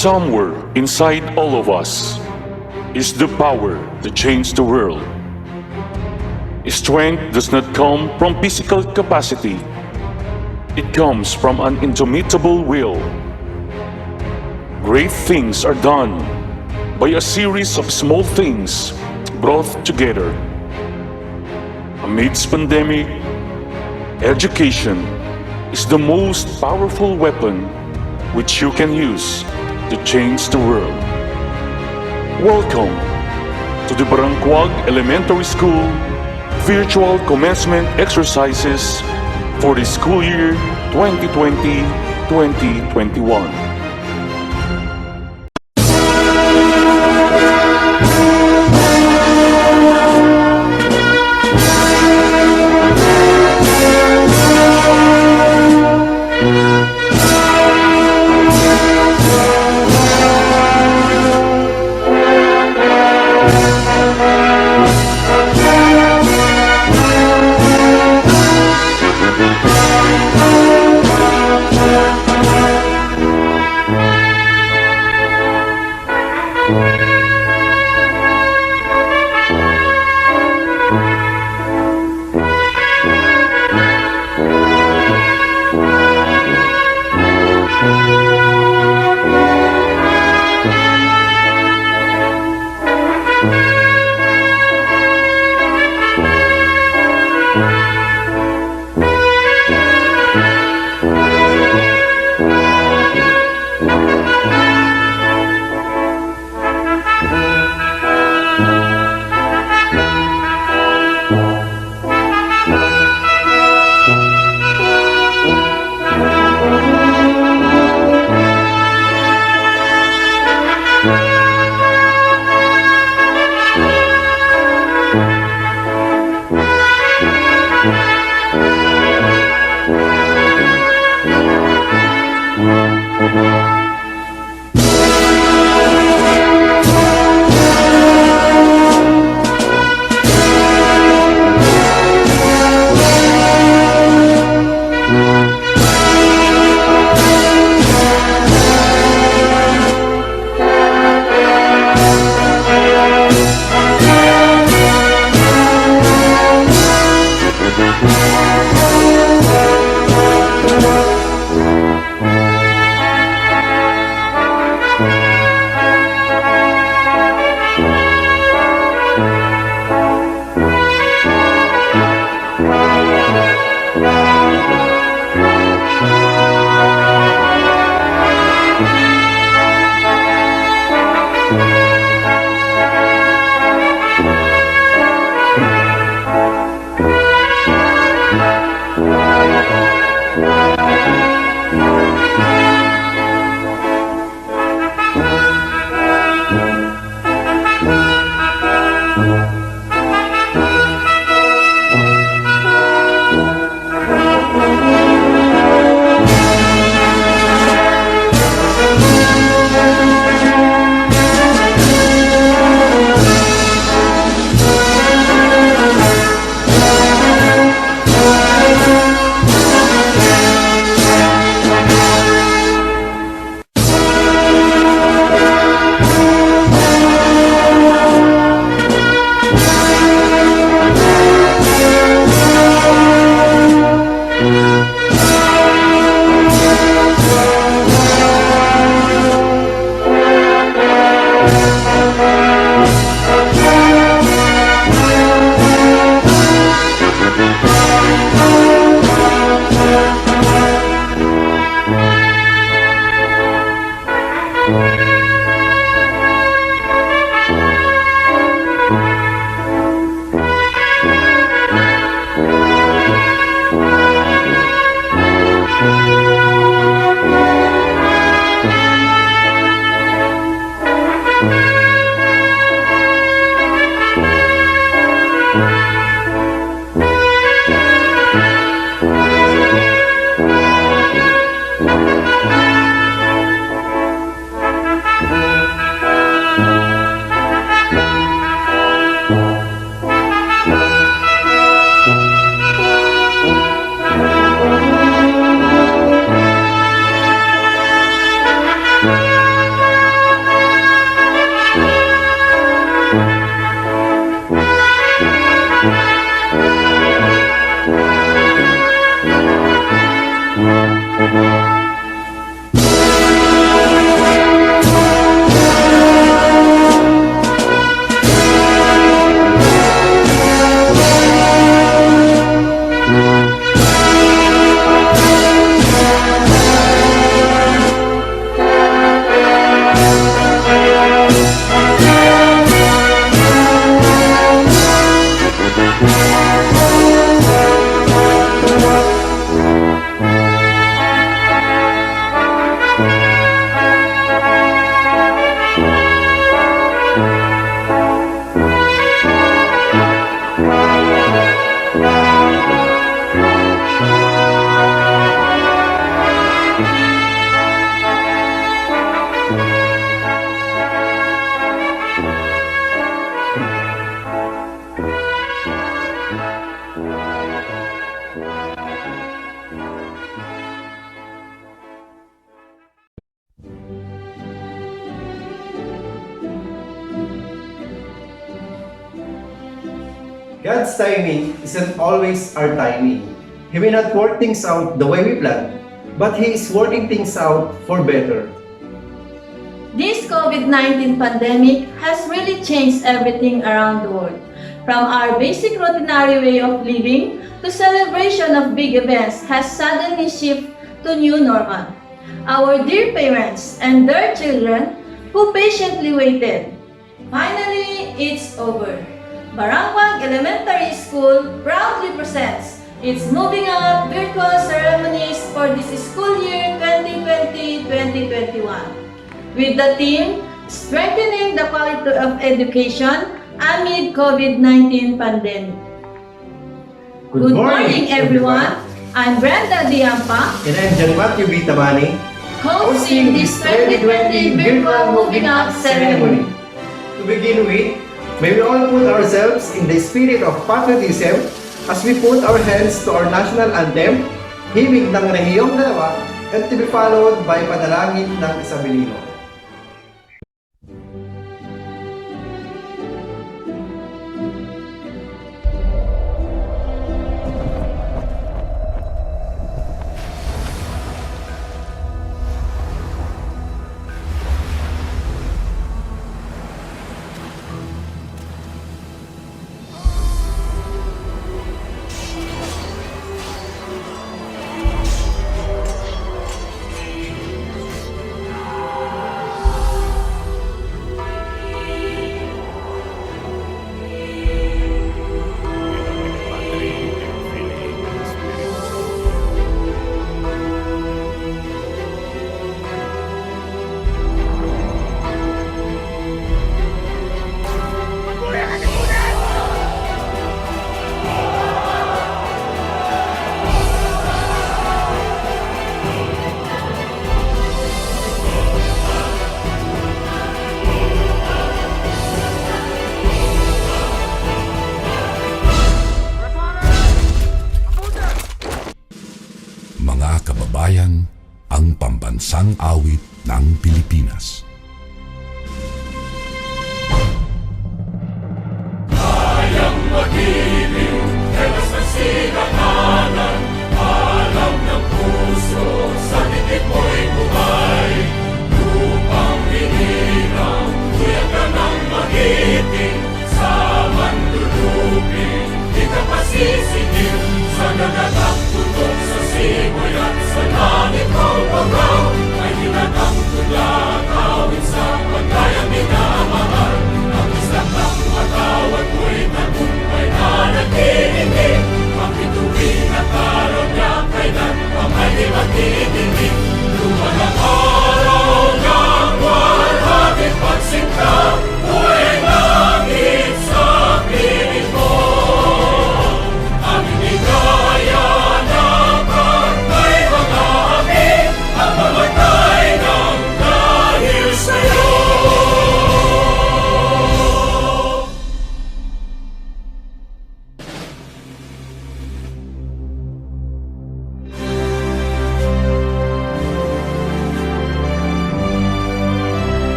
Somewhere inside all of us is the power to change the world. Strength does not come from physical capacity. It comes from an indomitable will. Great things are done by a series of small things brought together. Amidst pandemic, education is the most powerful weapon which you can use to change the world. Welcome to the Barangcuag Elementary School virtual commencement exercises for the school year 2020-2021. God's timing isn't always our timing. He may not work things out the way we plan, but He is working things out for better. This COVID-19 pandemic has really changed everything around the world. From our basic routinary way of living to celebration of big events has suddenly shifted to new normal. Our dear parents and their children who patiently waited. Finally, it's over. Barangcuag Elementary School proudly presents its Moving Up virtual ceremonies for this school year 2020-2021 with the theme Strengthening the Quality of Education amid COVID-19 pandemic. Good morning, everyone. I'm Brenda Diampa, And I'm John Matthew B. Tabani, hosting this 2020 virtual Moving Up ceremony. To begin with, may we all put ourselves in the spirit of patriotism as we put our hands to our national anthem, himig ng rehiyong dalawa, and to be followed by panalangin ng Isabelino. Mga kababayan, ang pambansang awit ng Pilipinas. Kayang mag-ibig, telas ng sinakanan, alam ng puso, sa titik mo'y buhay. Lupang hinirang, kuya ka ng magiting, sa manlulupin, di ka pasisingil, sa nagatak tutok sa simoy at sa langit ng pagaw, ay hinatang tulad, awit sa pagkayang minamahal. Ang isang ng matawad mo'y tagumpay na nagtitingin, makituwin at araw niya kailan pa may di magtitingin. Luman ang araw ng walhaging pagsinta, buhay langit sa piling mo. Ang inigaya ng pagkay mga api, ang mamatay ng dahil sa'yo.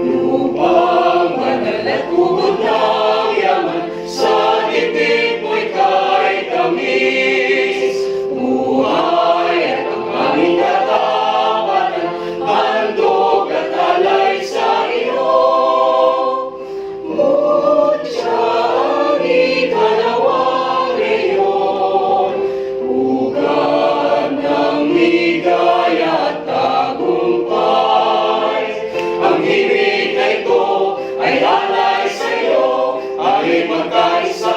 Lupang banal at bukod ng yaman, sa dibdib mo'y kay tamis. Buhay at ang aming katapatan, handog at alay sa iyo. Ngunit siya ang ikalawang reyon, ugat ng ligaya at tagumpay. Ang himig na ito ay alay sa'yo, ay magkaisa,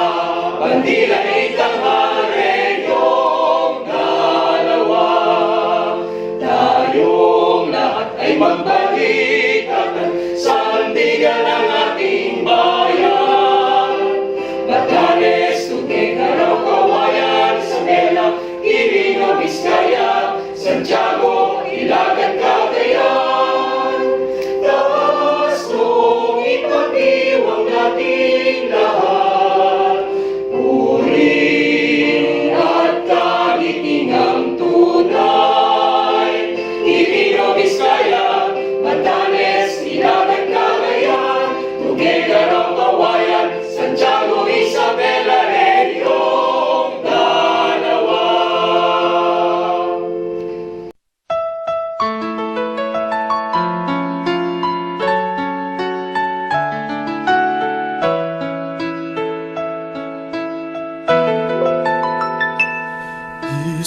bandila itanghal reyong dalawa. Tayong lahat ay magbalikatan sa sandigan ng ating bayan. Batanes, Tuguegarao, Karaw, Kawayan, Isabela, Quirino, Vizcaya, Santiago, Ilagan, Cagayan. Taas nung ipag-iwang nating lahat, purihin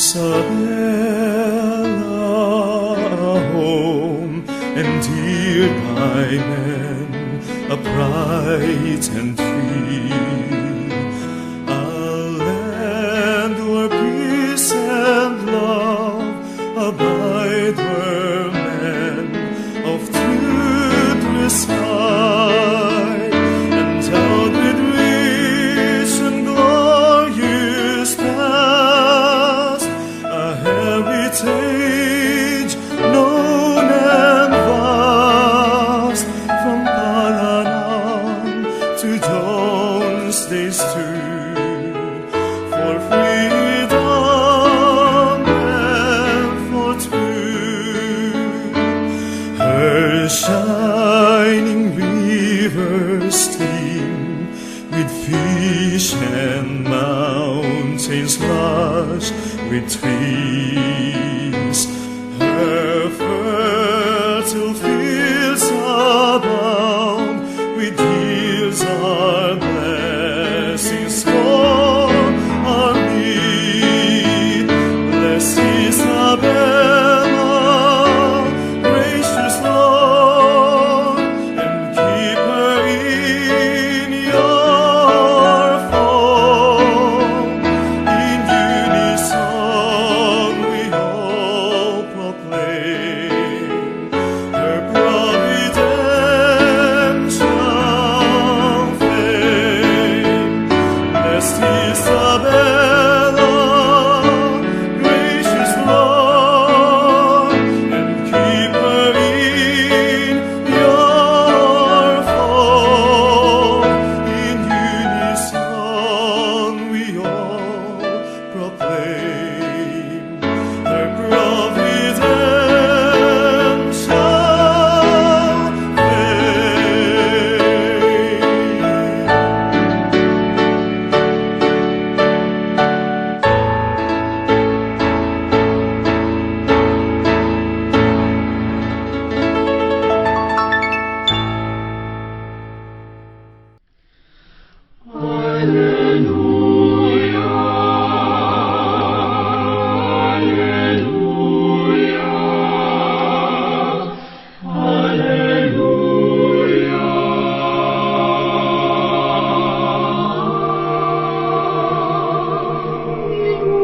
Isabella, a home endeared by men, upright and free, a land where peace and love abide, where men of truth reside, endowed with rich and glorious past, a heritage known and vast, from Paranam to Jones they stood for freedom and for truth. Her shining rivers steam with fish and mountains lush with trees. Her fertile fields abound with yields our blessings for our need. Bless Isabella, gracious Lord, and keep her in your fold. In unison we all proclaim her providential fame. Blessed Isabella, gracious Lord, and keep her in your fold. In unison we all proclaim her providential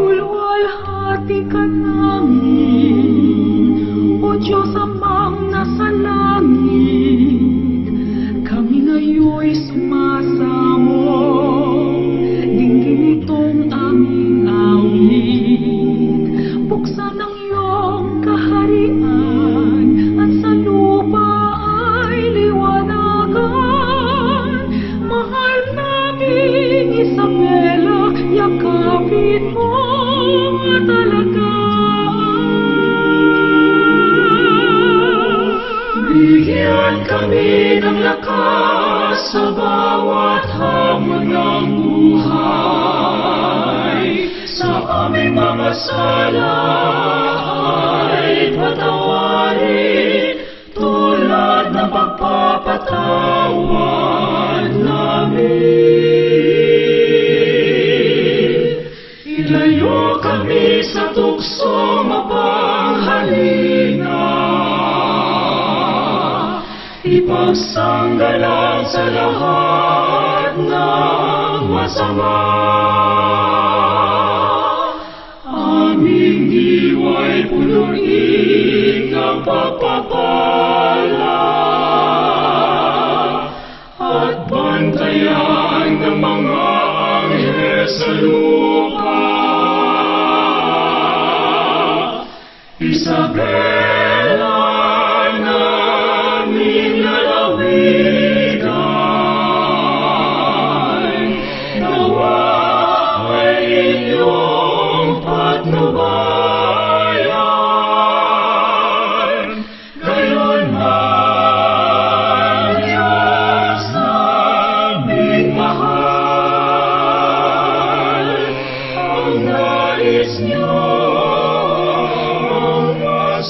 Iluluwalhati ka namin, O Diyos amang nasa langit. Kami ngayon'y sumasamo, dinggin itong aming awit. Buksan ang iyong kaharian, at sa lupa ay liwanagan. Mahal naming Isabela, yakapin mo at alagaan. Bigyan kami ng lakas sa bawat hamon ng buhay. Sa aming mga sala ay patawarin, tulad ng pagpapatawad namin. Ilayo kami sa tuksong mapanghalina, ipagsanggalang sa lahat ng masama. Aming diwa'y punuin ng pagpapala, at bantayan ng mga anghel sa lupa. Isabela, naming lalawigan, nawa ay inyong patnubayan. Gayon man, Diyos naming mahal, ang nais niyo ang mas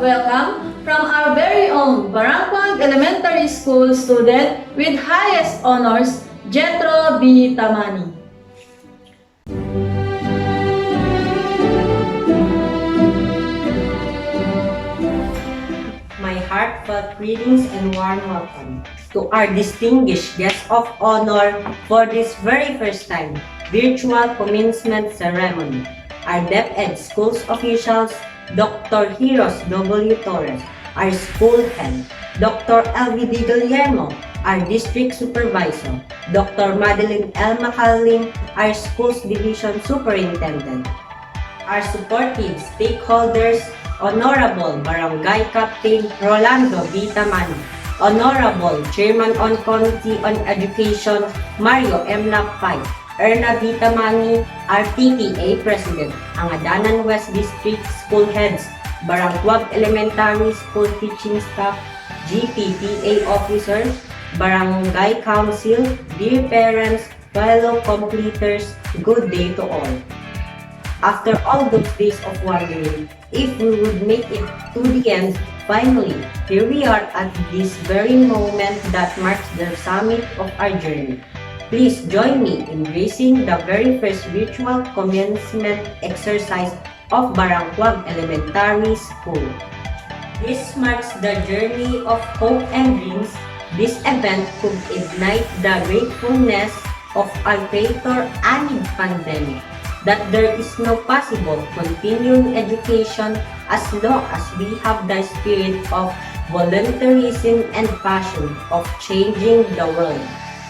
welcome from our very own Barangcuag Elementary School student with highest honors, Jetro B. Tamani. My heartfelt greetings and warm welcome to our distinguished guest of honor for this very first time virtual commencement ceremony. Our DepEd Schools officials, Dr. Hiros W. Torres, our school head, Dr. LVD Guillermo, our district supervisor, Dr. Madeline L. Macaling, our schools division superintendent, our supportive stakeholders, Honorable Barangay Captain Rolando B. Tamani, Honorable Chairman on Committee on Education Mario M. Lapay, Erna B. Tamani, our PTA President, Angadanan West District School Heads, Barangcuag Elementary School Teaching Staff, GPTA Officers, Barangay Council, dear parents, fellow completers, good day to all. After all those days of wondering if we would make it to the end, finally, here we are at this very moment that marks the summit of our journey. Please join me in gracing the very first virtual commencement exercise of Barangcuag Elementary School. This marks the journey of hope and dreams. This event could ignite the gratefulness of our Creator amid pandemic, that there is no possible continuing education as long as we have the spirit of volunteerism and passion of changing the world.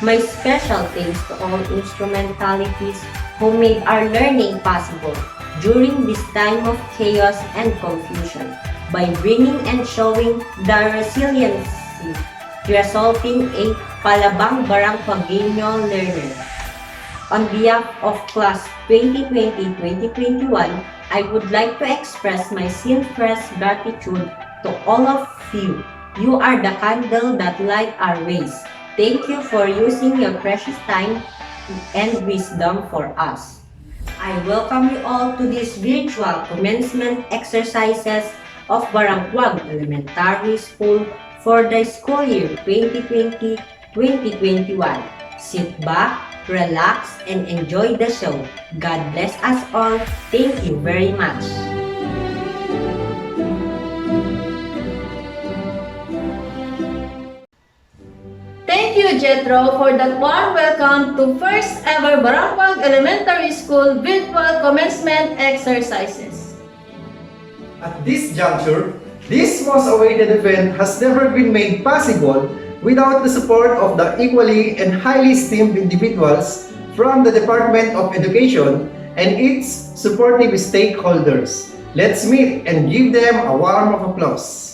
My special thanks to all instrumentalities who made our learning possible during this time of chaos and confusion by bringing and showing the resiliency resulting a palabang Barangcuagueño learner. On behalf of Class 2020-2021, I would like to express my sincerest gratitude to all of you. You are the candle that light our ways. Thank you for using your precious time and wisdom for us. I welcome you all to this virtual commencement exercises of Barangcuag Elementary School for the school year 2020-2021. Sit back, relax, and enjoy the show. God bless us all. Thank you very much. Thank you, Jetro, for that warm welcome to first ever Barangcuag Elementary School virtual commencement exercises. At this juncture, this most awaited event has never been made possible without the support of the equally and highly esteemed individuals from the Department of Education and its supportive stakeholders. Let's meet and give them a warm of applause.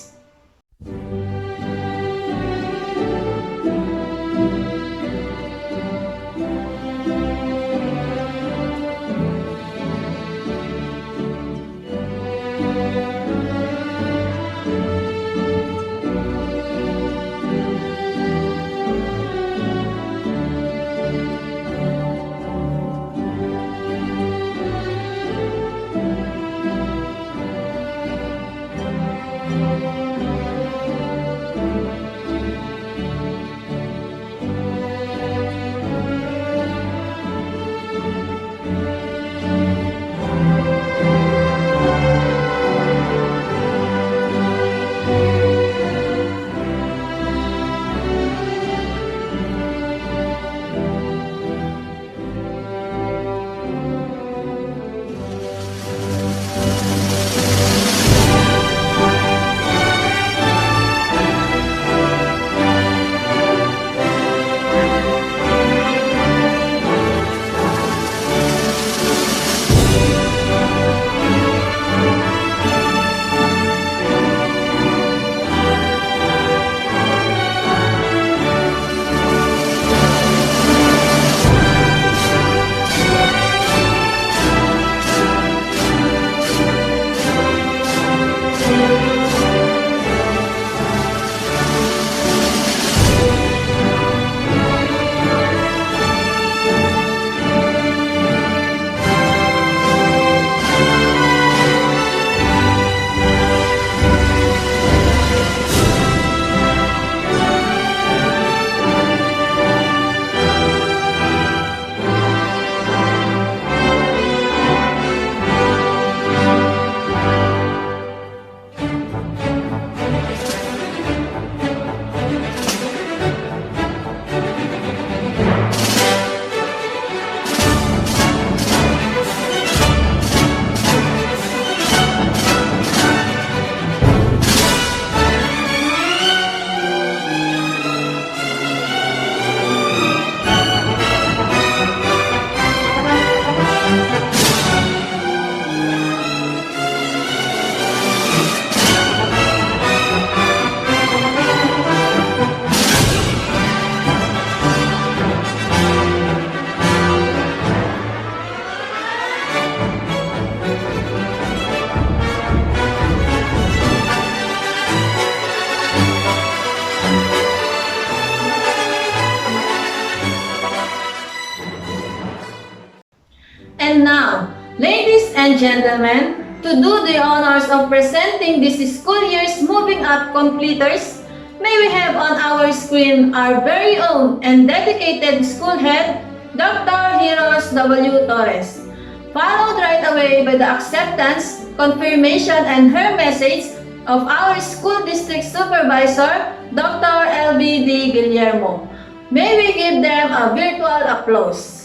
and gentlemen, to do the honors of presenting this school year's Moving Up completers, may we have on our screen our very own and dedicated school head, Dr. Heroes W. Torres, followed right away by the acceptance, confirmation, and her message of our school district supervisor, Dr. L.B. D. Guillermo. May we give them a virtual applause.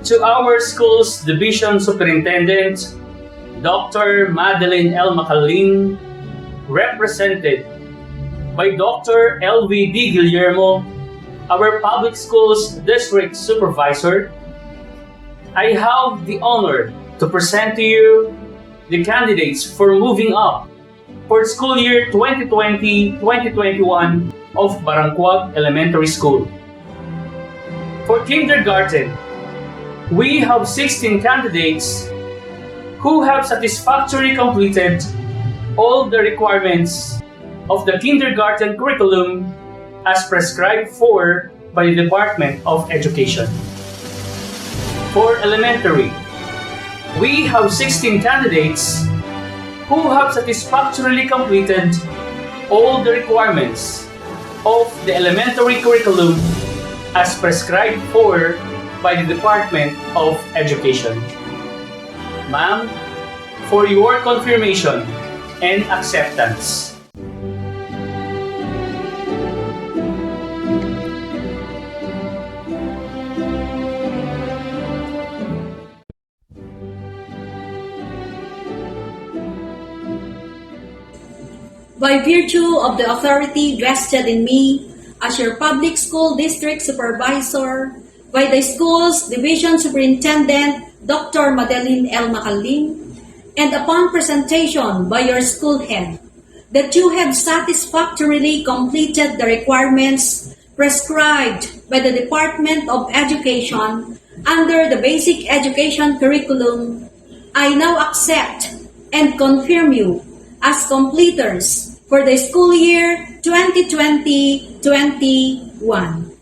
To our school's division superintendent, Dr. Madeline L. Macalin, represented by Dr. L.V.D. Guillermo, our public schools district supervisor, I have the honor to present to you the candidates for moving up for school year 2020-2021 of Barangcuag Elementary School. For kindergarten, we have 16 candidates who have satisfactorily completed all the requirements of the kindergarten curriculum as prescribed for by the Department of Education. For elementary, we have 16 candidates who have satisfactorily completed all the requirements of the elementary curriculum as prescribed for by the Department of Education. Ma'am, for your confirmation and acceptance. By virtue of the authority vested in me as your public school district supervisor, by the school's division superintendent, Dr. Madeline L. Macalin, and upon presentation by your school head, that you have satisfactorily completed the requirements prescribed by the Department of Education under the basic education curriculum, I now accept and confirm you as completers for the school year 2020-21.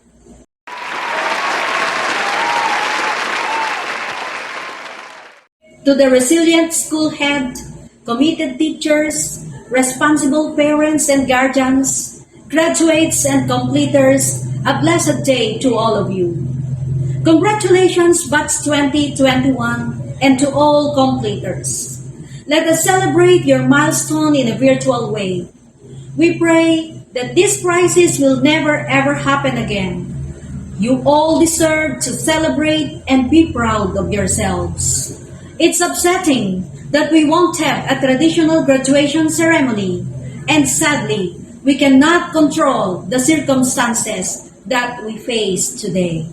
To the resilient school head, committed teachers, responsible parents and guardians, graduates and completers, a blessed day to all of you. Congratulations, Batch 2021, and to all completers. Let us celebrate your milestone in a virtual way. We pray that this crisis will never ever happen again. You all deserve to celebrate and be proud of yourselves. It's upsetting that we won't have a traditional graduation ceremony, and sadly, we cannot control the circumstances that we face today.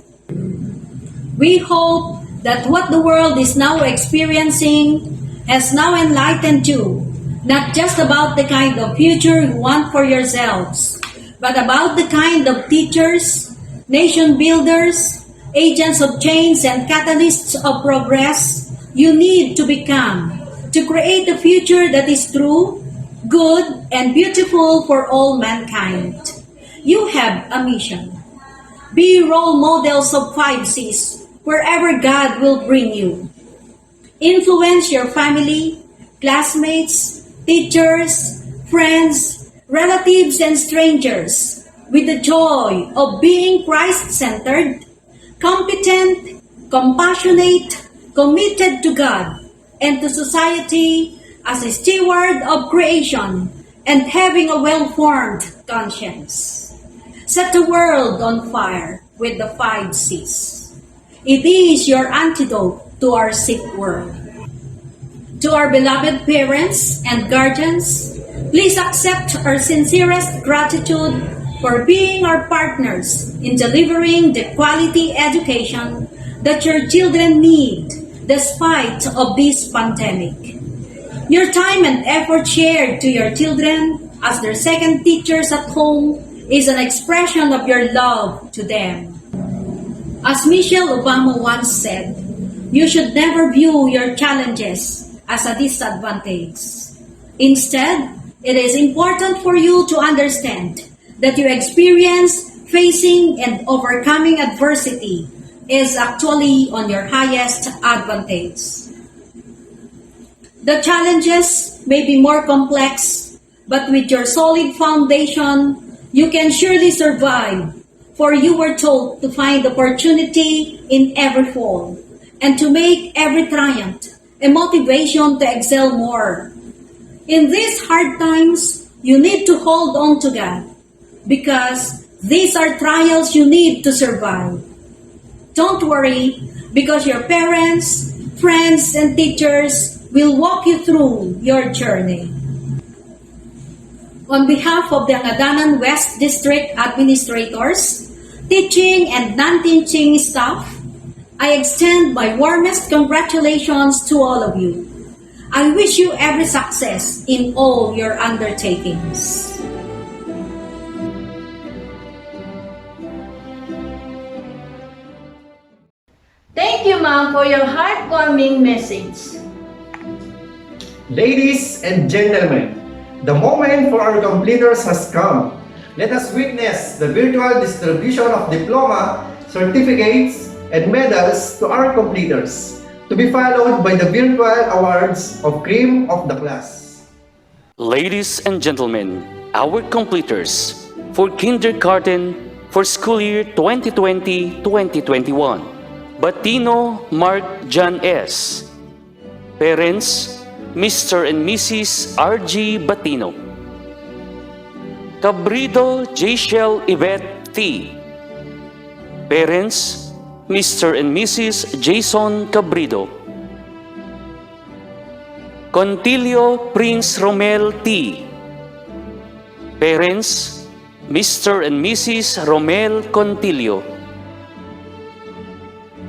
We hope that what the world is now experiencing has now enlightened you, not just about the kind of future you want for yourselves, but about the kind of teachers, nation builders, agents of change and catalysts of progress you need to become to create a future that is true, good, and beautiful for all mankind. You have a mission. Be role models of 5 C's wherever God will bring you. Influence your family, classmates, teachers, friends, relatives, and strangers with the joy of being Christ-centered, competent, compassionate, committed to God and to society as a steward of creation and having a well-formed conscience. Set the world on fire with the 5 C's. It is your antidote to our sick world. To our beloved parents and guardians, please accept our sincerest gratitude for being our partners in delivering the quality education that your children need despite of this pandemic. Your time and effort shared to your children as their second teachers at home is an expression of your love to them. As Michelle Obama once said, you should never view your challenges as a disadvantage. Instead, it is important for you to understand that you experience facing and overcoming adversity is actually on your highest advantage. The challenges may be more complex, but with your solid foundation, you can surely survive, for you were told to find opportunity in every fall and to make every triumph a motivation to excel more. In these hard times, you need to hold on to God, because these are trials you need to survive. Don't worry, because your parents, friends, and teachers will walk you through your journey. On behalf of the Angadanan West District administrators, teaching and non-teaching staff, I extend my warmest congratulations to all of you. I wish you every success in all your undertakings. Thank you, ma'am, for your heartwarming message. Ladies and gentlemen, the moment for our completers has come. Let us witness the virtual distribution of diploma, certificates, and medals to our completers, to be followed by the virtual awards of cream of the class. Ladies and gentlemen, our completers for kindergarten for school year 2020-2021. Batino Mark John S. Parents, Mr. and Mrs. R.G. Batino. Cabrido Jachel Yvette T. Parents, Mr. and Mrs. Jason Cabrido. Contilio Prince Romel T. Parents, Mr. and Mrs. Romel Contilio.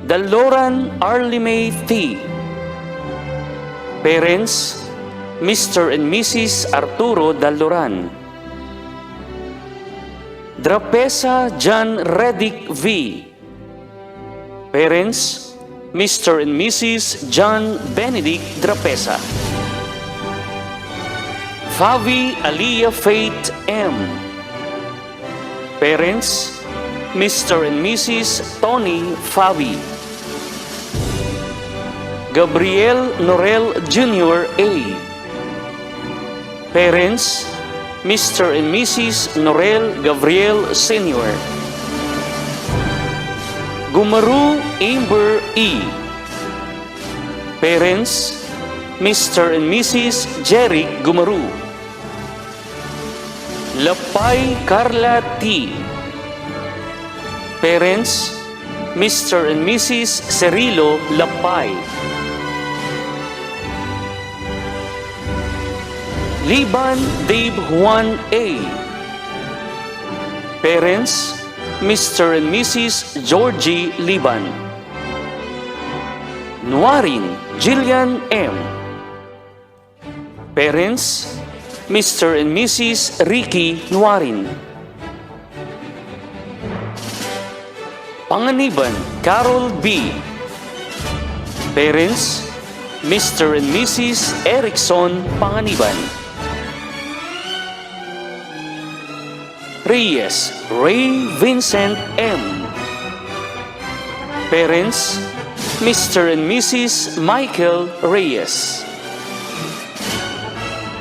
Daloran Arlimay T. Parents, Mr. and Mrs. Arturo Daloran. Drapesa John Redick V. Parents, Mr. and Mrs. John Benedict Drapesa. Favi Aliyah Faith M. Parents, Mr. and Mrs. Tony Favi. Gabriel Norel Jr. A. Parents, Mr. and Mrs. Norel Gabriel Sr. Gumaru Amber E. Parents, Mr. and Mrs. Jerry Gumaru. Lapay Carla T. Parents, Mr. and Mrs. Cirilo Lapay. Liban Dave Juan A. Parents, Mr. and Mrs. Georgie Liban. Nuarin Jillian M. Parents, Mr. and Mrs. Ricky Nuarin. Panganiban Carol B. Parents, Mr. and Mrs. Erickson Panganiban. Reyes Ray Vincent M. Parents, Mr. and Mrs. Michael Reyes.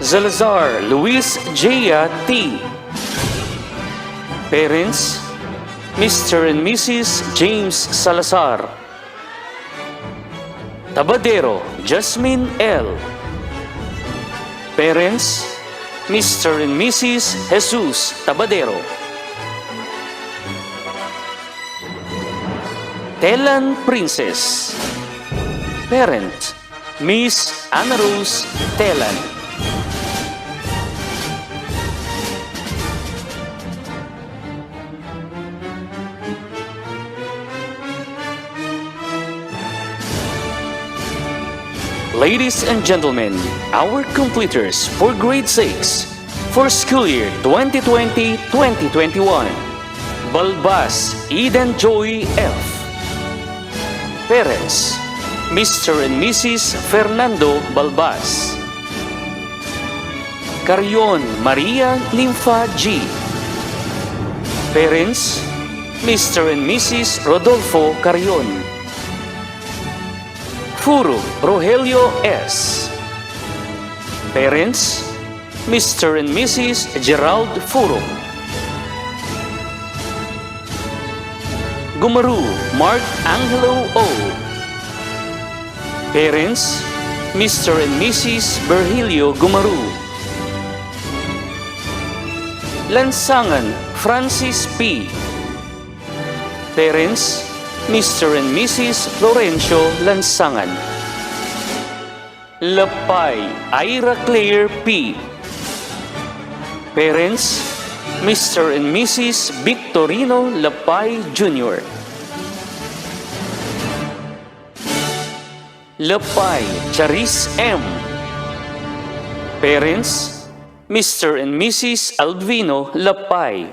Salazar Luis Jaya T. Parents, Mr. and Mrs. James Salazar. Tabadero Jasmine L. Parents, Mr. and Mrs. Jesus Tabadero. Telan Princess. Parent, Miss Ana Rose Telan. Ladies and gentlemen, our completers for grade 6 for school year 2020-2021. Balbas Eden Joy F. Parents, Mr. and Mrs. Fernando Balbas. Carion Maria Nympha G. Parents, Mr. and Mrs. Rodolfo Carion. Furo Rogelio S. Parents, Mr. and Mrs. Gerald Furo. Gumaru Mark Angelo O. Parents, Mr. and Mrs. Virgilio Gumaru. Lansangan Francis P. Parents, Mr. and Mrs. Florencio Lansangan. Lapay Ira Claire P. Parents, Mr. and Mrs. Victorino Lapay Jr. Lapay Charis M. Parents, Mr. and Mrs. Alvino Lapay.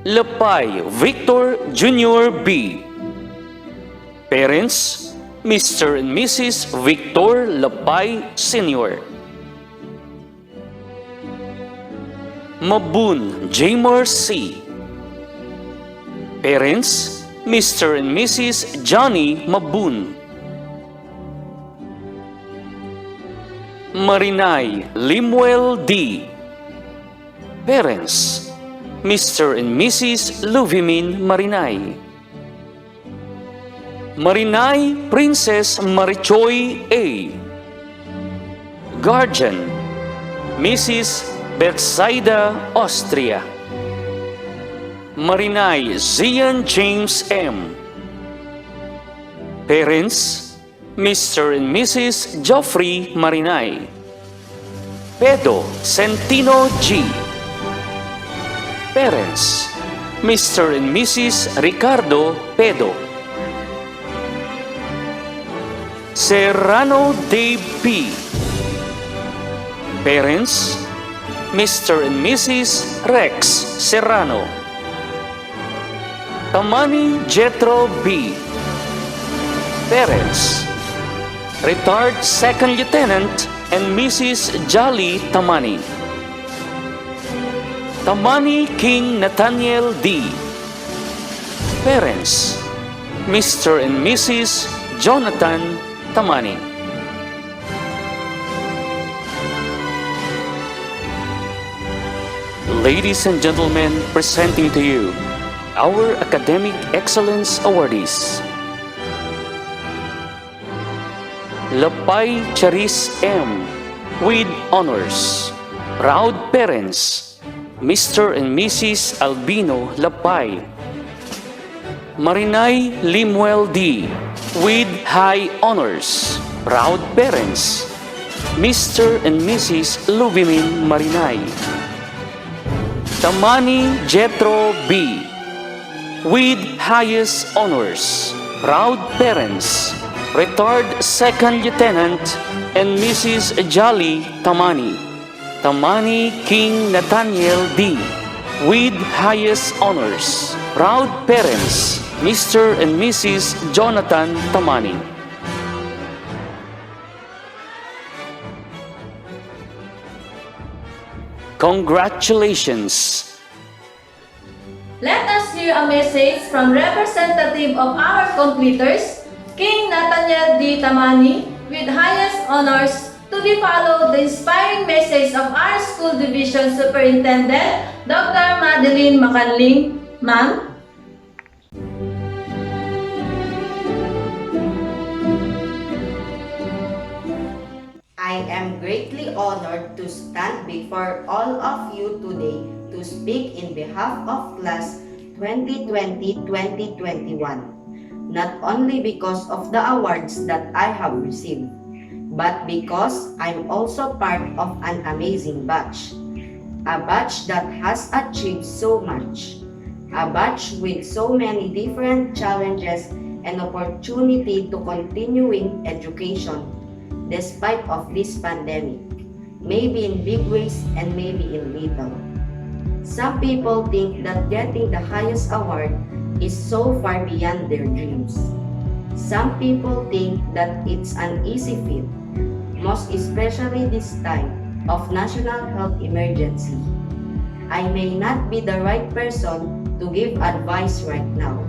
Lapay Victor Jr. B. Parents, Mr. and Mrs. Victor Lapay Sr. Mabun Jamor C. Parents, Mr. and Mrs. Johnny Mabun. Marinay Limuel D. Parents, Mr. and Mrs. Luvimin Marinay. Marinay Princess Marichoy A. Guardian, Mrs. Betsaida Austria. Marinay Zian James M. Parents, Mr. and Mrs. Geoffrey Marinay. Pedro Centino G. Parents, Mr. and Mrs. Ricardo Pedo. Serrano Dave P. Parents, Mr. and Mrs. Rex Serrano. Tamani Jetro B. Parents, retired Second Lieutenant and Mrs. Jolly Tamani. Tamani King Nathaniel D. Parents, Mr. and Mrs. Jonathan Tamani. Ladies and gentlemen, presenting to you our Academic Excellence Awardees. Lapay Charis M. with honors. Proud parents, Mr. and Mrs. Albino Lapay. Marinay Limuel D. with high honors. Proud parents, Mr. and Mrs. Luvimin Marinay. Tamani Jetro B. with highest honors. Proud parents, retired Second Lieutenant and Mrs. Jolly Tamani. Tamani King Nathaniel D. with highest honors. Proud parents, Mr. and Mrs. Jonathan Tamani. Congratulations! Let us hear a message from representative of our completers, King Nathaniel D. Tamani, with highest honors, to be followed the inspiring message of our school division superintendent, Dr. Madeline Macanling. Ma'am. I am greatly honored to stand before all of you today to speak in behalf of Class 2020-2021, not only because of the awards that I have received, but because I'm also part of an amazing batch, a batch that has achieved so much, a batch with so many different challenges and opportunity to continuing education despite of this pandemic, maybe in big ways and maybe in little. Some people think that getting the highest award is so far beyond their dreams. Some people think that it's an easy feat, most especially this time of national health emergency. I may not be the right person to give advice right now.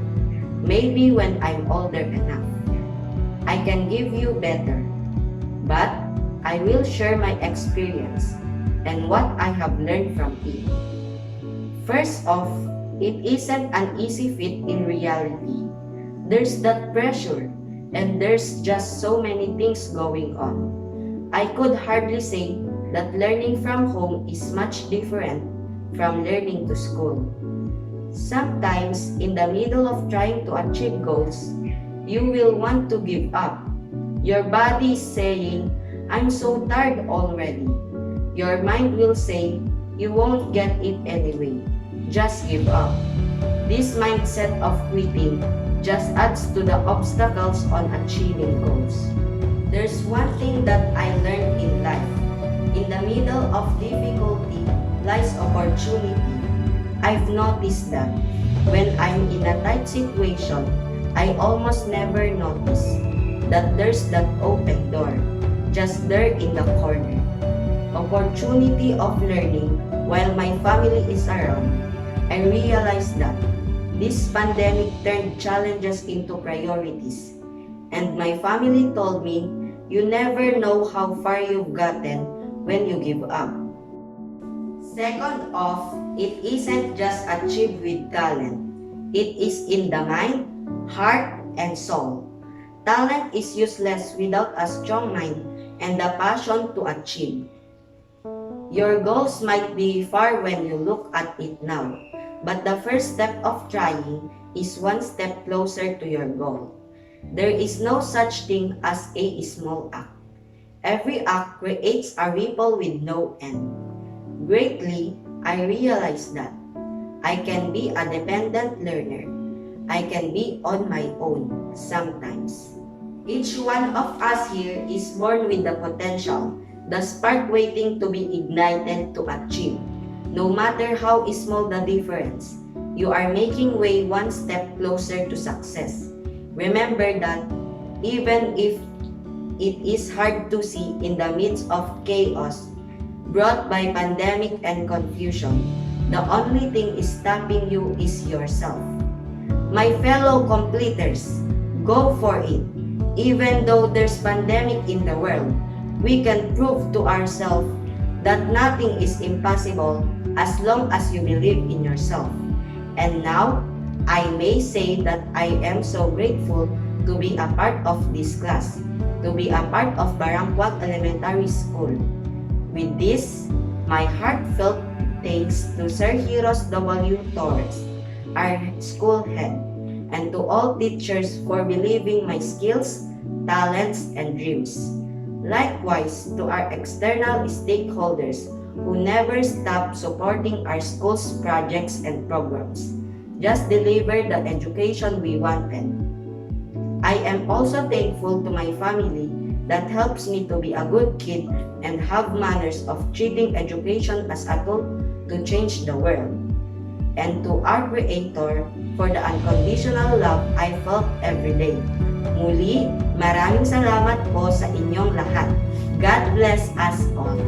Maybe when I'm older enough, I can give you better. But I will share my experience and what I have learned from it. First off, it isn't an easy fit in reality. There's that pressure, and there's just so many things going on. I could hardly say that learning from home is much different from learning to school. Sometimes, in the middle of trying to achieve goals, you will want to give up. Your body is saying, I'm so tired already. Your mind will say, you won't get it anyway. Just give up. This mindset of quitting just adds to the obstacles on achieving goals. There's one thing that I learned in life. In the middle of difficulty lies opportunity. I've noticed that when I'm in a tight situation, I almost never notice that there's that open door just there in the corner. Opportunity of learning while my family is around. I realized that this pandemic turned challenges into priorities. And my family told me, you never know how far you've gotten when you give up. Second off, it isn't just achieved with talent. It is in the mind, heart, and soul. Talent is useless without a strong mind and the passion to achieve. Your goals might be far when you look at it now, but the first step of trying is one step closer to your goal. There is no such thing as a small act. Every act creates a ripple with no end. Greatly, I realized that I can be a dependent learner. I can be on my own sometimes. Each one of us here is born with the potential, the spark waiting to be ignited to achieve. No matter how small the difference, you are making way one step closer to success. Remember that even if it is hard to see in the midst of chaos brought by pandemic and confusion, the only thing stopping you is yourself. My fellow completers, go for it. Even though there's pandemic in the world, we can prove to ourselves that nothing is impossible as long as you believe in yourself. And now, I may say that I am so grateful to be a part of this class, to be a part of Barangcuag Elementary School. With this, my heartfelt thanks to Sir Heroes W. Torres, our school head, and to all teachers for believing my skills, talents, and dreams. Likewise, to our external stakeholders who never stop supporting our school's projects and programs. Just deliver the education we wanted. I am also thankful to my family that helps me to be a good kid and have manners of treating education as a tool to change the world. And to our Creator for the unconditional love I felt every day. Muli, maraming salamat po sa inyong lahat. God bless us all.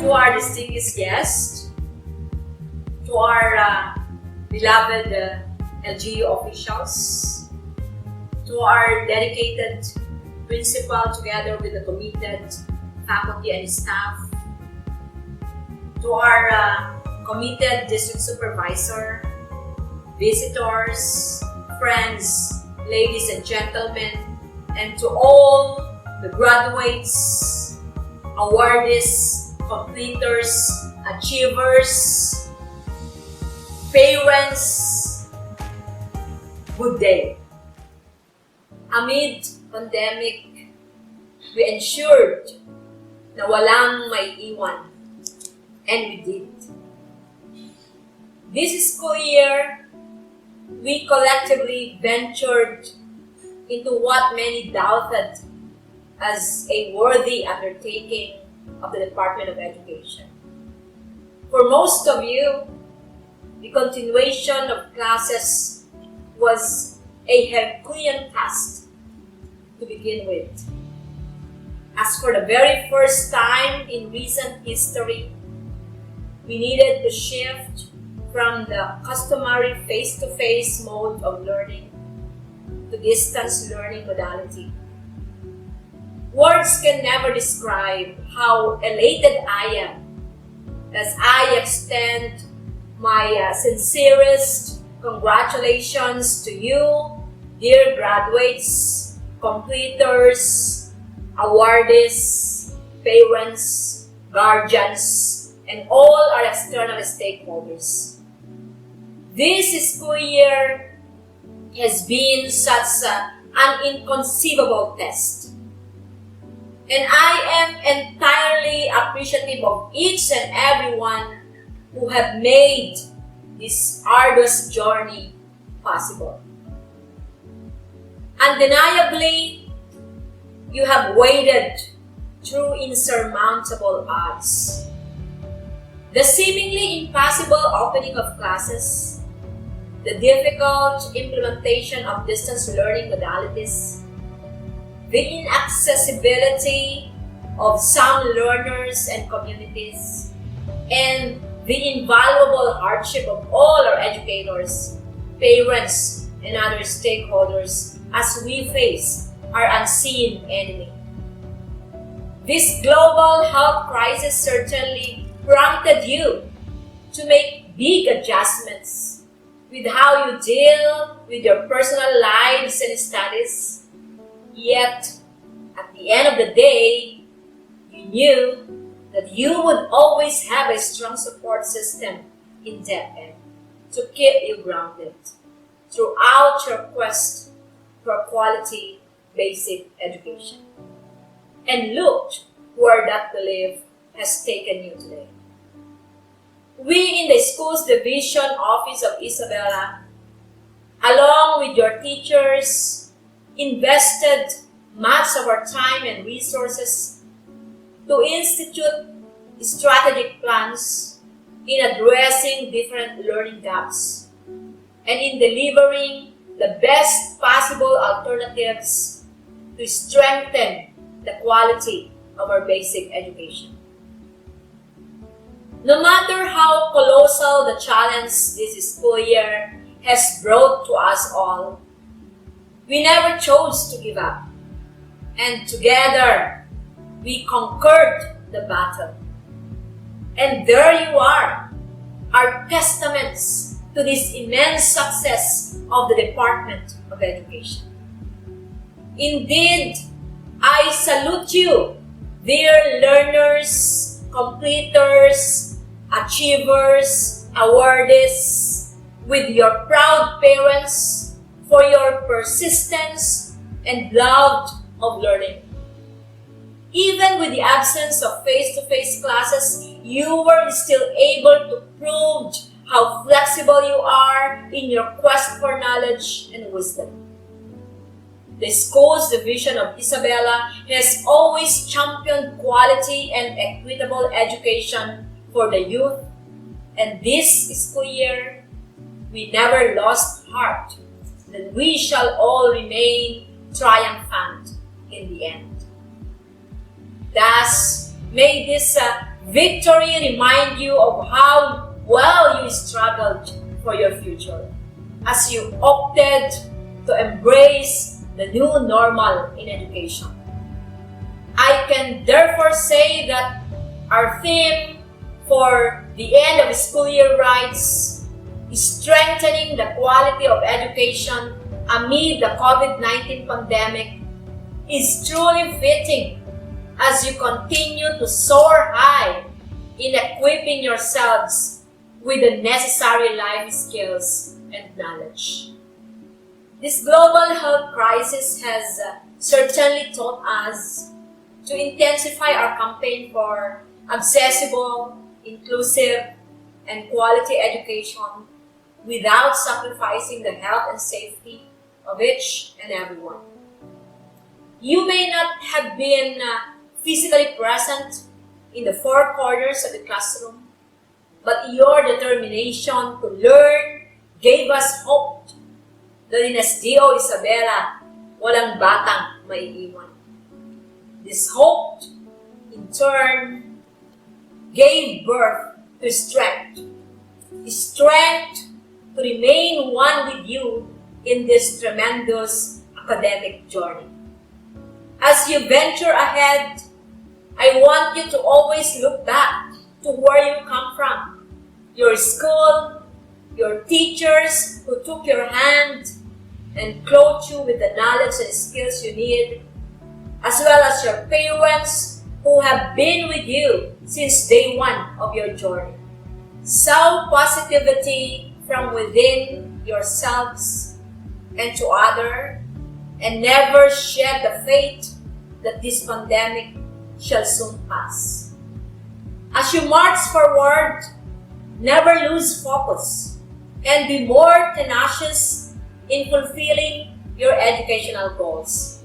To our distinguished guests, to our beloved LGU officials, to our dedicated principal together with the committed faculty and staff, to our committed district supervisor, visitors, friends, ladies and gentlemen, and to all the graduates, awardees, completers, achievers, parents, good day. Amid pandemic, we ensured na walang maiiwan, and we did. This school year, we collectively ventured into what many doubted as a worthy undertaking of the Department of Education. For most of you, the continuation of classes was a Herculean task to begin with. As for the very first time in recent history, we needed to shift from the customary face-to-face mode of learning to distance learning modality. Words can never describe how elated I am as I extend my sincerest congratulations to you, dear graduates, completers, awardees, parents, guardians, and all our external stakeholders. This school year has been such an inconceivable test. And I am entirely appreciative of each and everyone who have made this arduous journey possible. Undeniably, you have waded through insurmountable odds. The seemingly impossible opening of classes, the difficult implementation of distance learning modalities, the inaccessibility of some learners and communities, and the invaluable hardship of all our educators, parents, and other stakeholders as we face our unseen enemy. This global health crisis certainly prompted you to make big adjustments with how you deal with your personal lives and studies. Yet, at the end of the day, you knew that you would always have a strong support system in DepEd to keep you grounded throughout your quest for quality basic education. And look where that belief has taken you today. We in the Schools Division Office of Isabela, along with your teachers, invested much of our time and resources to institute strategic plans in addressing different learning gaps and in delivering the best possible alternatives to strengthen the quality of our basic education. No matter how colossal the challenge this school year has brought to us all, we never chose to give up, and together we conquered the battle. And there you are, our testaments to this immense success of the Department of Education. Indeed, I salute you, dear learners, completers, achievers, awardees, with your proud parents, for your persistence and love of learning. Even with the absence of face-to-face classes, you were still able to prove how flexible you are in your quest for knowledge and wisdom. The Schools Division of Isabela has always championed quality and equitable education for the youth, and this school year, we never lost heart that we shall all remain triumphant in the end. Thus, may this victory remind you of how well you struggled for your future as you opted to embrace the new normal in education. I can therefore say that our theme for the end of school year Rites is strengthening the quality of education amid the COVID-19 pandemic is truly fitting as you continue to soar high in equipping yourselves with the necessary life skills and knowledge. This global health crisis has certainly taught us to intensify our campaign for accessible, inclusive, and quality education without sacrificing the health and safety of each and everyone. You may not have been physically present in the four corners of the classroom, but your determination to learn gave us hope that in SDO Isabela, walang batang maiiwan. This hope, in turn, gave birth to strength. Strength to remain one with you in this tremendous academic journey. As you venture ahead, I want you to always look back to where you come from. Your school, your teachers who took your hand and clothed you with the knowledge and skills you need, as well as your parents who have been with you since day one of your journey. Sow positivity from within yourselves and to others, and never shed the faith that this pandemic shall soon pass. As you march forward, never lose focus and be more tenacious in fulfilling your educational goals.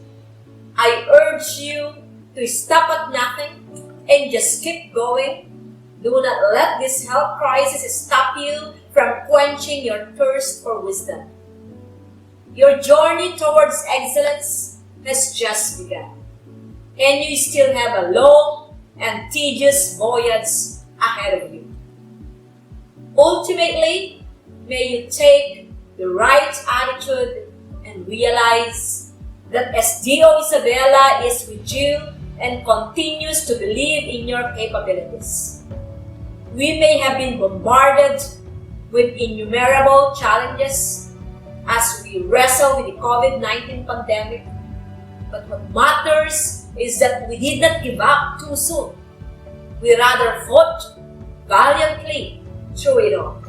I urge you to stop at nothing and just keep going. Do not let this health crisis stop you from quenching your thirst for wisdom. Your journey towards excellence has just begun, and you still have a long and tedious voyage ahead of you. Ultimately, may you take the right attitude and realize that SDO Isabela is with you and continues to believe in your capabilities. We may have been bombarded with innumerable challenges as we wrestle with the COVID-19 pandemic, but what matters is that we did not give up too soon. We rather fought valiantly through it all.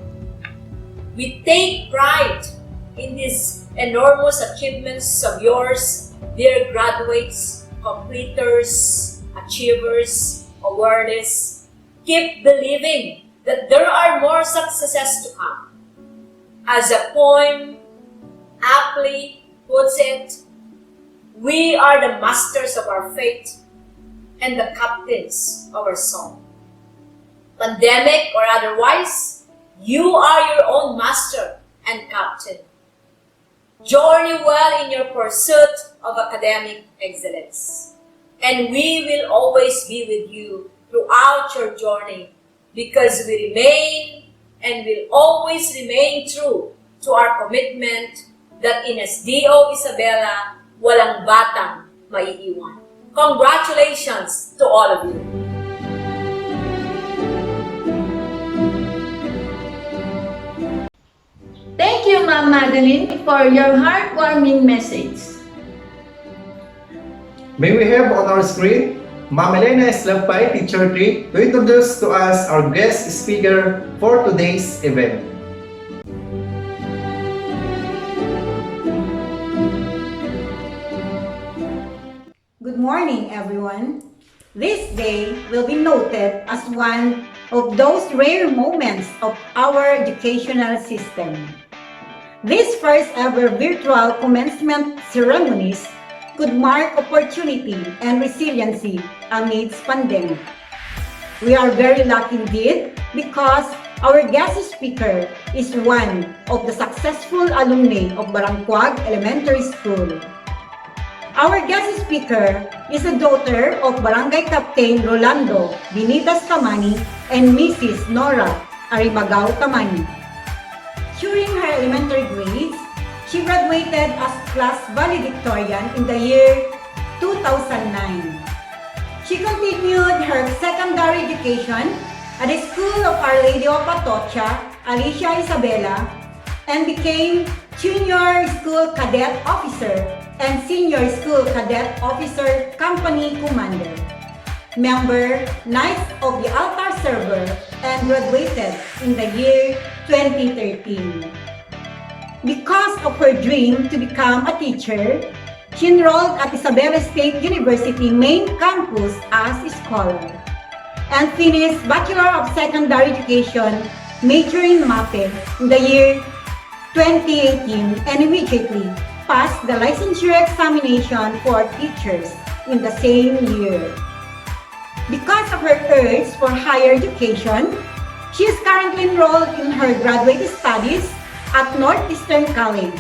We take pride in these enormous achievements of yours, dear graduates, completers, achievers, awardees. Keep believing that there are more successes to come. As a poem aptly puts it, we are the masters of our fate and the captains of our song. Pandemic or otherwise, you are your own master and captain. Journey well in your pursuit of academic excellence. And we will always be with you throughout your journey because we remain and will always remain true to our commitment that in SDO Isabela, walang batang maiiwan. Congratulations to all of you. Thank you, Ma'am Madeline, for your heartwarming message. May we have on our screen Ma'am Elena Eslapay, Teacher 3, to introduce to us our guest speaker for today's event. Good morning, everyone. This day will be noted as one of those rare moments of our educational system. This first ever virtual commencement ceremonies could mark opportunity and resiliency amidst pandemic. We are very lucky indeed because our guest speaker is one of the successful alumni of Barangcuag Elementary School. Our guest speaker is a daughter of Barangay Captain Rolando Binitas Tamani and Mrs. Nora Arimagaw Tamani. During her elementary grades, she graduated as class valedictorian in the year 2009. She continued her secondary education at the School of Our Lady of Atocha, Alicia Isabela, and became Junior School Cadet Officer and Senior School Cadet Officer Company Commander, member Knights of the Altar Server, and graduated in the year 2013. Because of her dream to become a teacher, she enrolled at Isabela State University main campus as a scholar and finished Bachelor of Secondary Education major in MAPE in the year 2018 and immediately passed the licensure examination for teachers in the same year. Because of her urge for higher education, she is currently enrolled in her graduate studies at Northeastern College.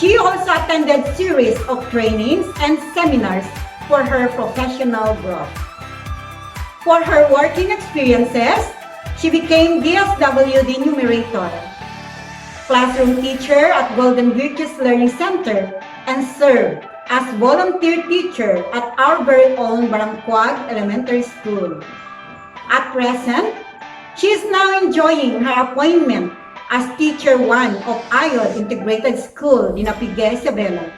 She also attended series of trainings and seminars for her professional growth. For her working experiences, she became DSWD Numerator, classroom teacher at Golden Virtues Learning Center, and served as volunteer teacher at our very own Barangcuag Elementary School. At present, she is now enjoying her appointment as Teacher 1 of IOL Integrated School, Dinapigue, Isabela,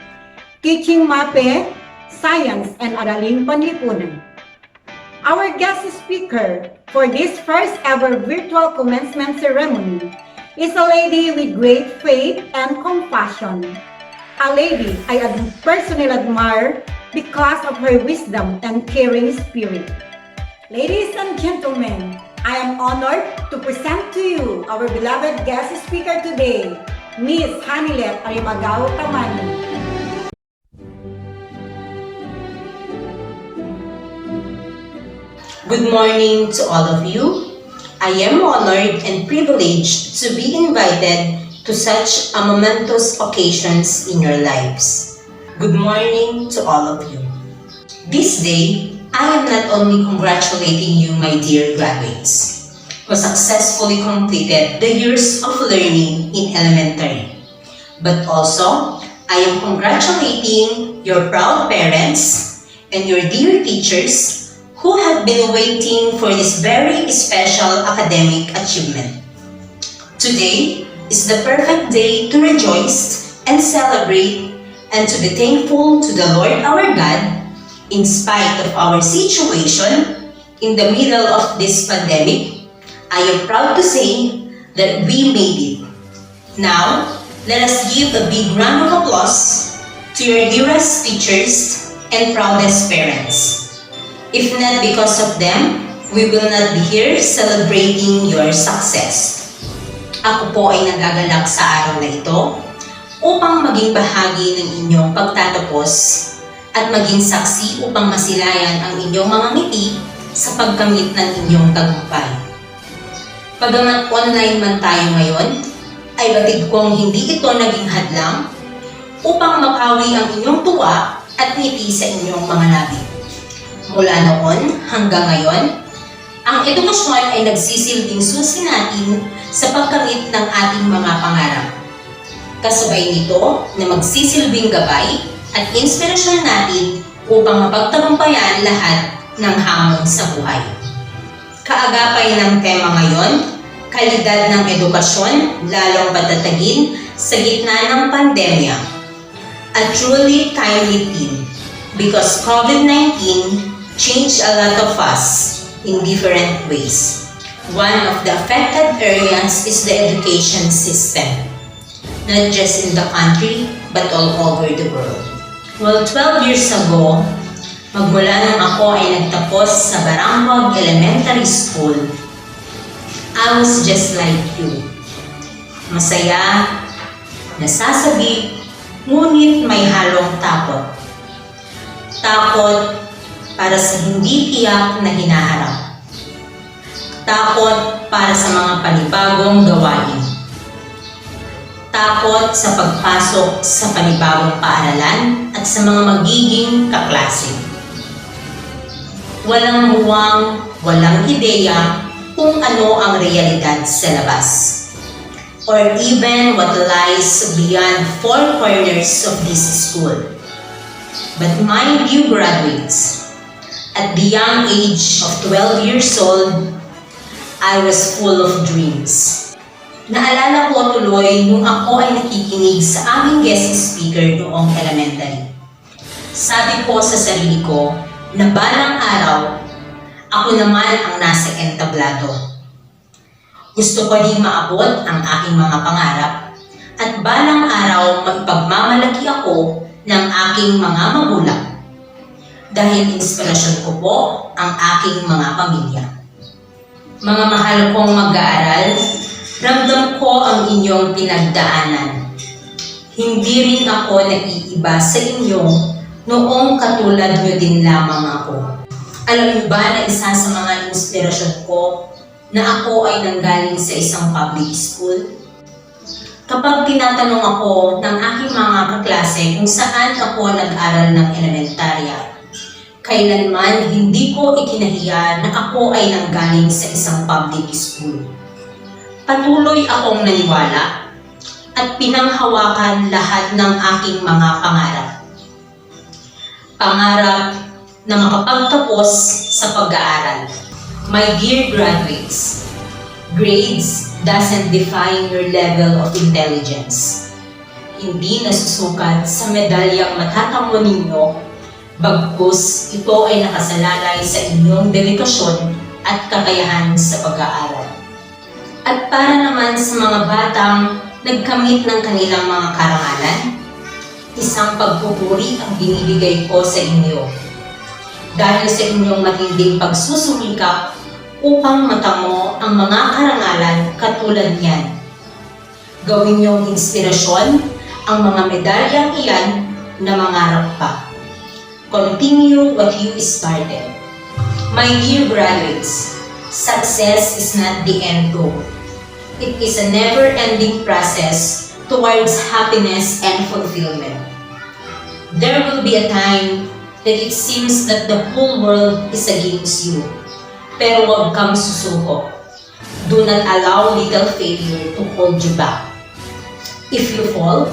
teaching MAPE, Science, and Araling Panlipunan. Our guest speaker for this first ever virtual commencement ceremony is a lady with great faith and compassion. A lady I personally admire because of her wisdom and caring spirit. Ladies and gentlemen, I am honored to present to you our beloved guest speaker today, Miss Hanilet Arimagao Tamani. Good morning to all of you. I am honored and privileged to be invited to such a momentous occasions in your lives. Good morning to all of you. This day, I am not only congratulating you, my dear graduates, who successfully completed the years of learning in elementary, but also I am congratulating your proud parents and your dear teachers who have been waiting for this very special academic achievement. Today is the perfect day to rejoice and celebrate and to be thankful to the Lord our God in spite of our situation in the middle of this pandemic. I am proud to say that we made it. Now, let us give a big round of applause to your dearest teachers and proudest parents. If not because of them, we will not be here celebrating your success. Ako po ay nagagalak sa araw na ito upang maging bahagi ng inyong pagtatapos at maging saksi upang masilayan ang inyong mga ngiti sa pagkamit ng inyong tagumpay. Pagamat online man tayo ngayon, ay batid kong hindi ito naging hadlang upang makawi ang inyong tuwa at ngiti sa inyong mga labi. Mula noon hanggang ngayon, ang edukasyon ay nagsisilbing susi natin sa pagkamit ng ating mga pangarap. Kasabay nito na magsisilbing gabay at inspirasyon natin upang mapagtagumpayan lahat ng hamon sa buhay. Kaagapay ng tema ngayon, kalidad ng edukasyon lalong patatagin sa gitna ng pandemya. A truly timely theme because COVID-19 changed a lot of us in different ways. One of the affected areas is the education system, not just in the country but all over the world. Well, 12 years ago, magmula nung ako ay nagtapos sa Barangcuag Elementary School, I was just like you. Masaya, nasasabi, ngunit may halong takot. Takot para sa hindi tiyak na hinaharap. Takot para sa mga panibagong gawain. Takot sa pagpasok sa panibagong paaralan at sa mga magiging kaklase. Walang muwang, walang ideya kung ano ang realidad sa labas, or even what lies beyond four corners of this school. But mind you, graduates, at the young age of 12 years old, I was full of dreams. Naalala ko tuloy nung ako ay nakikinig sa aming guest speaker noong elementary. Sabi ko sa sarili ko na balang araw, ako naman ang nasa entablado. Gusto ko din maabot ang aking mga pangarap at balang araw maipagmamalaki ako ng aking mga magulang. Dahil inspirasyon ko po ang aking mga pamilya. Mga mahal kong mag-aaral, ramdam ko ang inyong pinagdaanan. Hindi rin ako naiiba sa inyo noong katulad nyo din lamang ako. Alam niyo ba na isa sa mga inspirasyon ko na ako ay nanggaling sa isang public school? Kapag tinatanong ako ng aking mga kaklase kung saan ako nag-aral ng elementarya, kailanman hindi ko ikinahiya na ako ay nanggaling sa isang public school. Patuloy akong naniwala at pinanghawakan lahat ng aking mga pangarap. Pangarap na makapagtapos sa pag-aaral. My dear graduates, grades doesn't define your level of intelligence. Hindi nasusukat sa medalyang matatamo ninyo, bagkus ito ay nakasalalay sa inyong dedikasyon at kakayahan sa pag-aaral. At para naman sa mga batang nagkamit ng kanilang mga karangalan, isang pagpupuri ang binibigay ko sa inyo. Dahil sa inyong matinding pagsusumikap upang matamo ang mga karangalan katulad niyan. Gawin niyong inspirasyon ang mga medalyang iyan na mangarap pa. Continue what you started. My dear graduates, success is not the end goal. It is a never-ending process towards happiness and fulfillment. There will be a time that it seems that the whole world is against you. Pero huwag kang susuko. Do not allow little failure to hold you back. If you fall,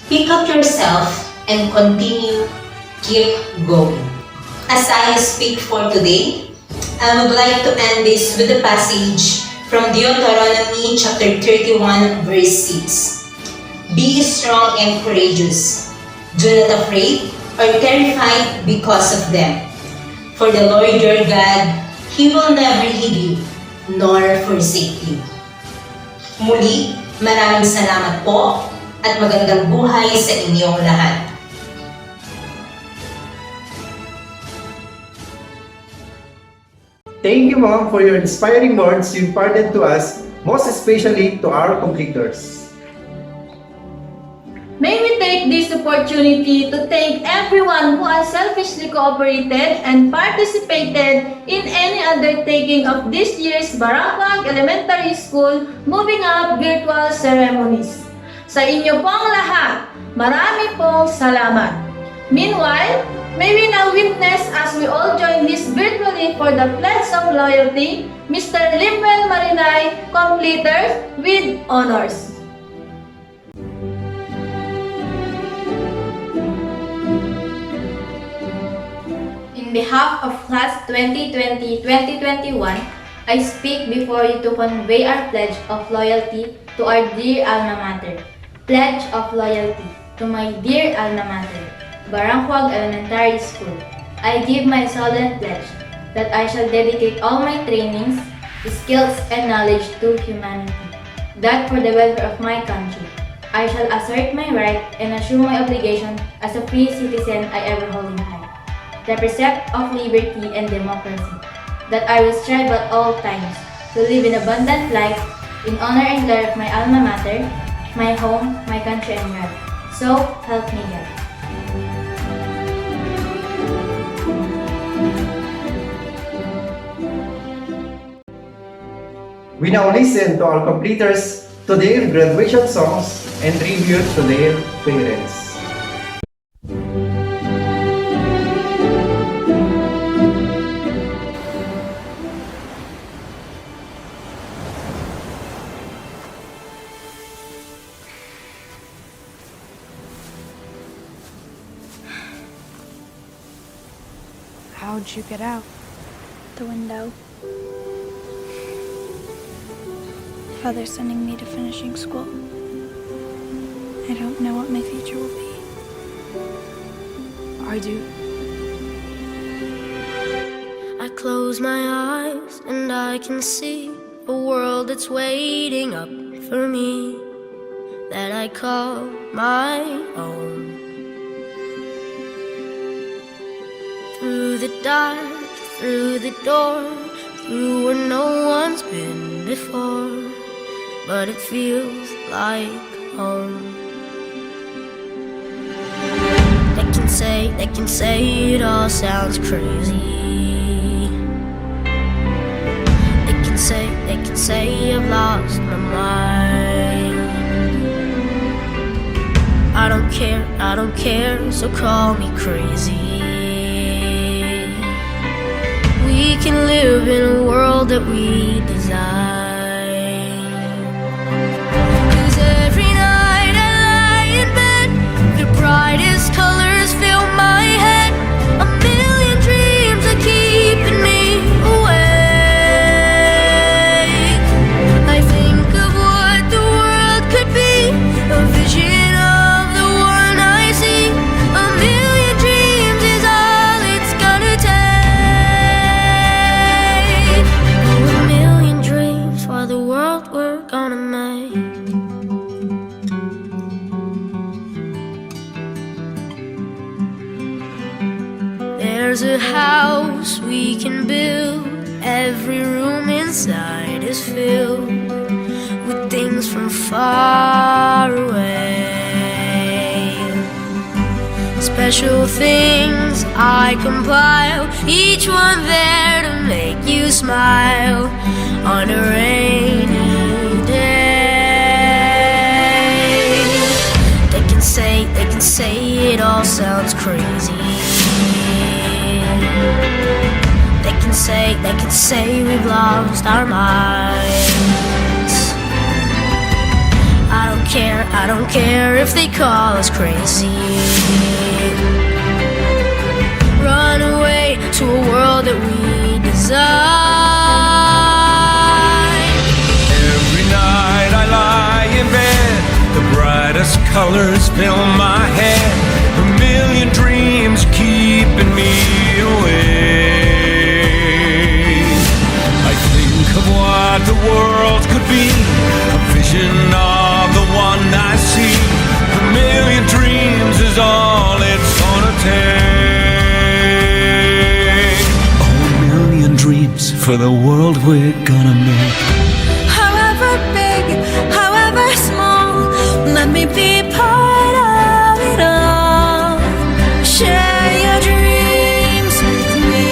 pick up yourself and continue, keep going. As I speak for today, I would like to end this with a passage from Deuteronomy chapter 31 verse 6. Be strong and courageous. Do not afraid or terrified because of them. For the Lord your God, He will never leave you, nor forsake you. Muli, maraming salamat po at magandang buhay sa inyong lahat. Thank you, Mom, for your inspiring words you imparted to us, most especially to our completers. May we take this opportunity to thank everyone who unselfishly cooperated and participated in any undertaking of this year's Barangcuag Elementary School Moving Up Virtual Ceremonies. Sa inyo pong lahat, marami pong salamat. Meanwhile, may we now witness as we all join this virtually for the Pledge of Loyalty, Mr. Limbel Marinay, completers with honors. In behalf of Class 2020-2021, I speak before you to convey our pledge of loyalty to our dear alma mater. Pledge of loyalty to my dear alma mater, Barangcuag Elementary School. I give my solemn pledge that I shall dedicate all my trainings, skills, and knowledge to humanity. That for the welfare of my country, I shall assert my right and assume my obligation as a free citizen I ever hold in high. The precept of liberty and democracy, that I will strive at all times to live in abundant life in honor and glory of my alma mater, my home, my country, and God. So help me God. We now listen to our completers to their graduation songs and tribute to their parents. How'd you get out? The window. Father's sending me to finishing school. I don't know what my future will be. I do. I close my eyes and I can see a world that's waiting up for me, that I call my own. Through the dark, through the door, through where no one's been before, but it feels like home. They can say it all sounds crazy. They can say I've lost my mind. don't care, so call me crazy. We can live in a world that we design. 'Cause every night I lie in bed, the brightest colors fill my head. A million dreams are keeping me awake. I think of what the world could be, a vision of the one I see. A million dreams is all it's gonna take. Oh, a million dreams for the world we're gonna make. There's a house we can build. Every room inside is filled with things from far away. Special things I compile, each one there to make you smile on a rainy day. They can say it all sounds crazy. They can say we've lost our minds. I don't care if they call us crazy. Run away to a world that we design. Every night I lie in bed, the brightest colors fill my head. A million dreams keeping me awake. I think of what the world could be, a vision of the one I see. A million dreams is all it's gonna take. Oh, a million dreams for the world we're gonna make. However big, however small, let me be part of it all. Share your dreams with me.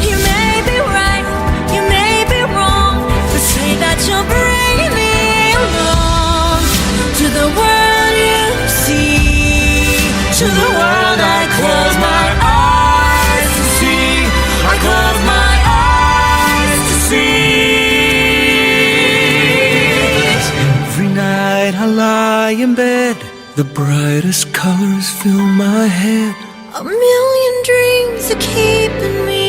You may be right, you may be wrong, but say that you'll bring me along to the world you see, to the world I close my eyes to see. I close my eyes to see. Every night I lie in bed, the brightest colors fill my head. A million dreams are keeping me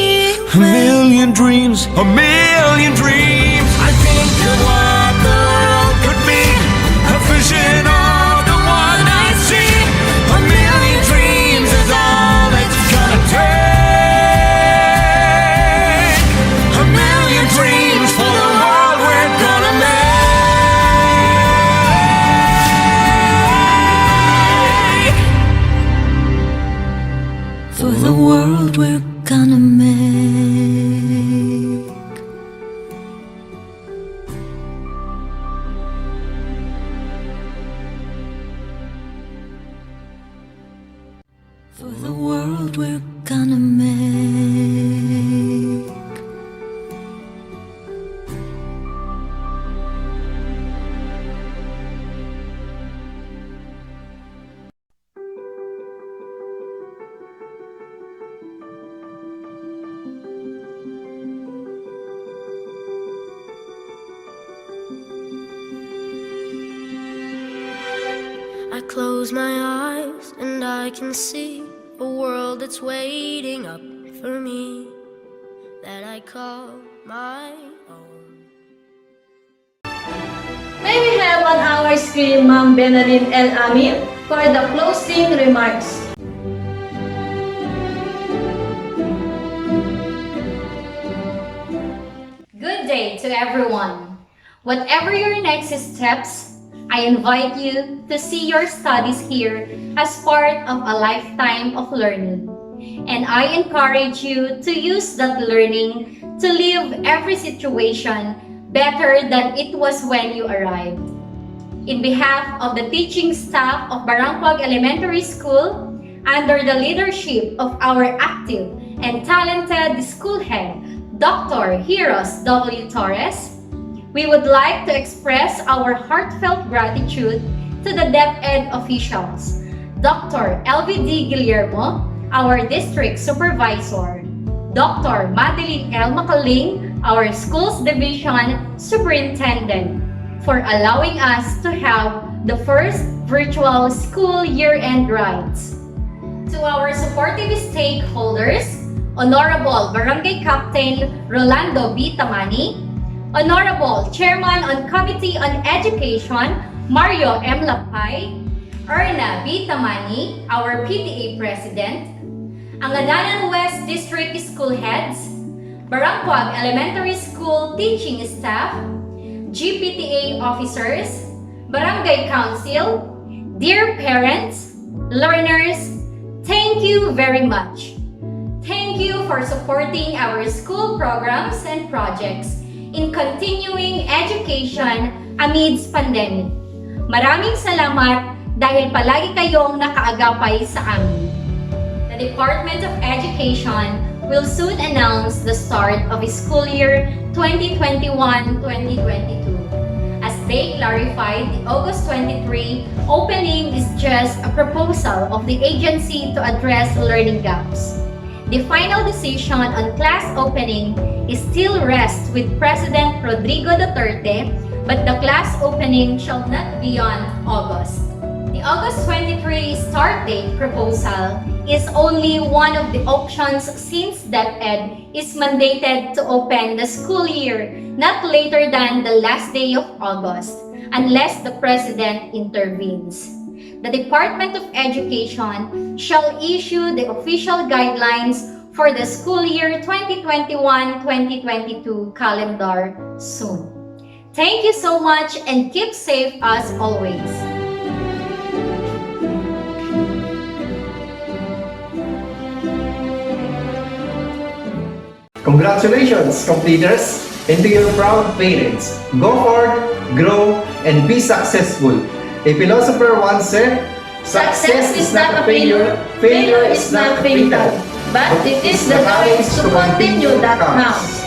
A million dreams, a million dreams. I think of what the world could be, a vision of the one I see. A million dreams is all it's gonna take. A million dreams for the world we're gonna make. for the world we're gonna make. For the world we're gonna make. I close my eyes and I can see a world that's waiting up for me, that I call my own. May we have on our screen Ma'am Benalyn L. Amin for the closing remarks. Good day to everyone. Whatever your next steps, I invite you to see your studies here as part of a lifetime of learning. And I encourage you to use that learning to live every situation better than it was when you arrived. In behalf of the teaching staff of Barangcuag Elementary School, under the leadership of our active and talented school head, Dr. Heros W. Torres, we would like to express our heartfelt gratitude to the DepEd officials, Dr. LVD Guillermo, our district supervisor, Dr. Madeline L. Macaling, our schools division superintendent, for allowing us to have the first virtual school year-end rites. To our supportive stakeholders, Honorable Barangay Captain Rolando B. Tamani, Honorable Chairman on Committee on Education Mario M. Lapay, Erna B. Tamani, our PTA President, Angadanan West District School Heads, Barangcuag Elementary School Teaching Staff, GPTA Officers, Barangay Council, dear parents, learners, thank you very much. Thank you for supporting our school programs and projects in continuing education amidst pandemic. Maraming salamat dahil palagi kayong nakaagapay sa amin. The Department of Education will soon announce the start of school year 2021-2022. As they clarified, the August 23 opening is just a proposal of the agency to address learning gaps. The final decision on class opening is still rests with President Rodrigo Duterte, but the class opening shall not be on August. The August 23 start date proposal is only one of the options since DepEd is mandated to open the school year not later than the last day of August, unless the President intervenes. The Department of Education shall issue the official guidelines for the school year 2021-2022 calendar soon. Thank you so much and keep safe as always. Congratulations, completers, and to your proud parents. Go forward, grow, and be successful. A philosopher once said, Success is not a failure, failure is not fatal, but it is the courage to continue that counts.